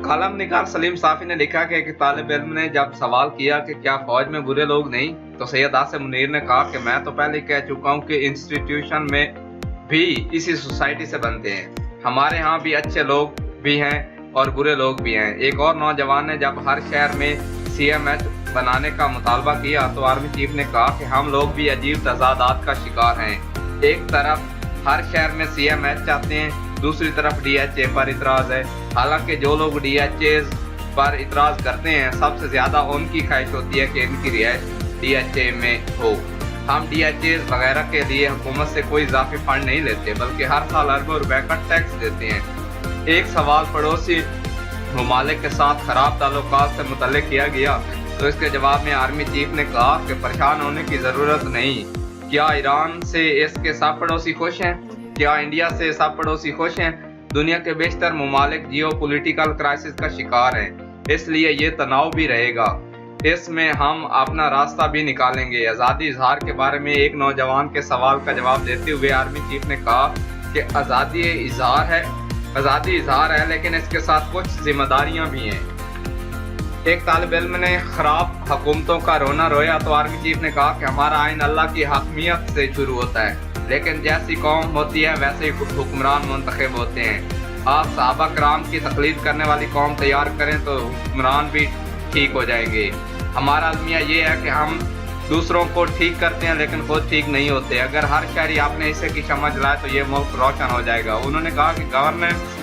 Column निगार सलीम साफी ने लिखा कि एक तालिब इल्म ने जब सवाल किया कि क्या फौज में बुरे लोग नहीं, तो सैयद आसिम मुनीर ने कहा कि मैं तो पहले कह चुका हूँ कि इंस्टीट्यूशन में भी इसी सोसाइटी से बनते हैं। हमारे यहाँ भी अच्छे लोग भी हैं और बुरे लोग भी हैं। एक और नौजवान ने जब हर शहर में CMH बनाने का मुतालबा किया तो आर्मी चीफ ने कहा कि हम लोग भी अजीब तजादात का शिकार हैं। एक तरफ हर शहर में CMH चाहते हैं, दूसरी तरफ DHA पर इतराज़ है। हालांकि जो लोग DHA पर इतराज़ करते हैं सबसे ज़्यादा उनकी ख्वाहिश होती है कि इनकी रिहाइश DHA में हो। हम DHA वगैरह के लिए हुकूमत से कोई इजाफी फंड नहीं लेते, बल्कि हर साल अरबों रुपए का टैक्स देते हैं। एक सवाल पड़ोसी ममालिक के साथ खराब ताल्लुकात से मुतल्लिक किया गया तो इसके जवाब में आर्मी चीफ ने कहा कि परेशान होने की ज़रूरत नहीं। क्या ईरान से इसके सब पड़ोसी खुश हैं? क्या इंडिया से सब पड़ोसी खुश हैं? दुनिया के बेशतर ममालिक जियोपॉलिटिकल क्राइसिस का शिकार हैं, इसलिए ये तनाव भी रहेगा। इसमें हम अपना रास्ता भी निकालेंगे। आज़ादी इजहार के बारे में एक नौजवान के सवाल का जवाब देते हुए आर्मी चीफ ने कहा कि आज़ादी इजहार है लेकिन इसके साथ कुछ जिम्मेदारियां भी हैं। एक तालिब इल्म ने खराब हुकूमतों का रोना रोया तो आर्मी चीफ ने कहा कि हमारा आइन अल्लाह की हकमियत से शुरू होता है, लेकिन जैसी कौम होती है वैसे ही हुक्मरान मुंतखब होते हैं। आप सहाबा कराम की तकलीद करने वाली कौम तैयार करें तो हुक्मरान भी ठीक हो जाएंगे। हमारा अलमिया ये है कि हम दूसरों को ठीक करते हैं लेकिन खुद ठीक नहीं होते। अगर हर शहरी अपने हिस्से की शमع जलाए तो ये मुल्क रोशन हो जाएगा। उन्होंने कहा कि गवर्नेंस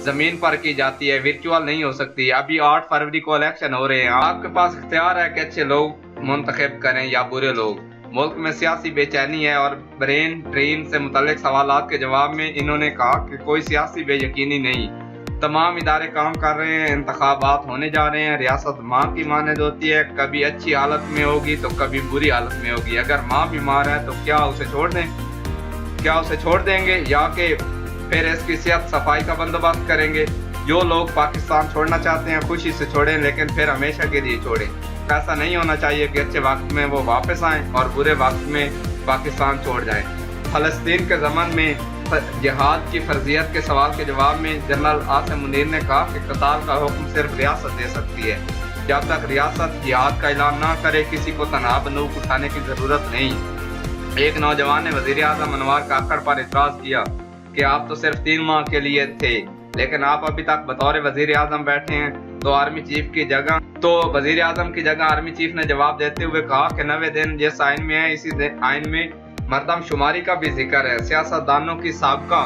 जमीन पर की जाती है, वर्चुअल नहीं हो सकती। अभी 8 फरवरी को इलेक्शन हो रहे हैं, आपके पास इख्तियार है कि अच्छे लोग मुंतखब करें या बुरे लोग। मुल्क में सियासी बेचैनी है और ब्रेन ड्रेन से मुतल्लिक सवालात के जवाब में इन्होंने कहा कि कोई सियासी बेयकीनी नहीं, तमाम इदारे काम कर रहे हैं, इंतखाबात होने जा रहे हैं। रियासत माँ की मानद होती है, कभी अच्छी हालत में होगी तो कभी बुरी हालत में होगी। अगर माँ बीमार है तो क्या उसे छोड़ देंगे या कि फिर इसकी सेहत सफाई का बंदोबस्त करेंगे। जो लोग पाकिस्तान छोड़ना चाहते हैं खुशी से छोड़ें, लेकिन फिर हमेशा के लिए छोड़ें। ऐसा नहीं होना चाहिए कि अच्छे वक्त में वो वापस आएँ और बुरे वक्त में पाकिस्तान छोड़ जाएं। फलस्तीन के ज़मन में जिहाद की फर्जियत के सवाल के जवाब में जनरल आसिम मुनीर ने कहा कि कताल का हुक्म सिर्फ रियासत दे सकती है। जब तक रियासत जिहाद का ऐलान ना करे किसी को तनहा बंदूक उठाने की ज़रूरत नहीं। एक नौजवान ने वज़ीर आज़म अनवर काकड़ पर इतराज़ किया कि आप तो सिर्फ 3 माह के लिए थे, लेकिन आप अभी तक बतौर वज़ीर आज़म बैठे हैं। तो वज़ीर आज़म की जगह आर्मी चीफ ने जवाब देते हुए कहा कि 90 दिन जिस आइन में है इसी आइन में मरदमशुमारी का भी जिक्र है। सियासतदानों की साबका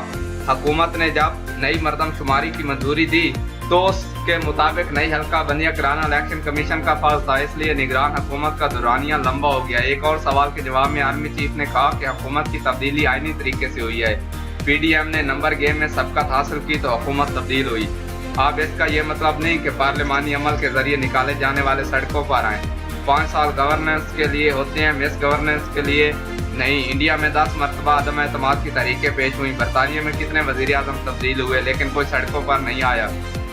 हुकूमत ने जब नई मरदमशुमारी की मंजूरी दी तो उसके मुताबिक नई हल्का बंदियां कराना इलेक्शन कमीशन का फर्ज था, इसलिए निगरान हुकूमत का दुरानिया लंबा हो गया। एक और सवाल के जवाब में आर्मी चीफ ने कहा कि हुकूमत की तब्दीली आइनी तरीके से हुई है। PDM ने नंबर गेम में सबकत हासिल की तो हुकूमत तब्दील हुई। अब इसका ये मतलब नहीं कि पार्लिमानी अमल के जरिए निकाले जाने वाले सड़कों पर आए। 5 साल गवर्नेंस के लिए होते हैं, मिस गवर्नेंस के लिए नहीं। इंडिया में 10 मरतबा अदम एतमाद की तहरीकें पेश हुई। बरतानिया में कितने वज़ीर आज़म तब्दील हुए लेकिन कोई सड़कों पर नहीं आया।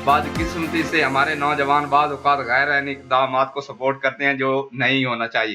बदकिस्मती से हमारे नौजवान बाज़ औक़ात गैर आईनी इक़दामात को सपोर्ट करते हैं जो नहीं होना चाहिए।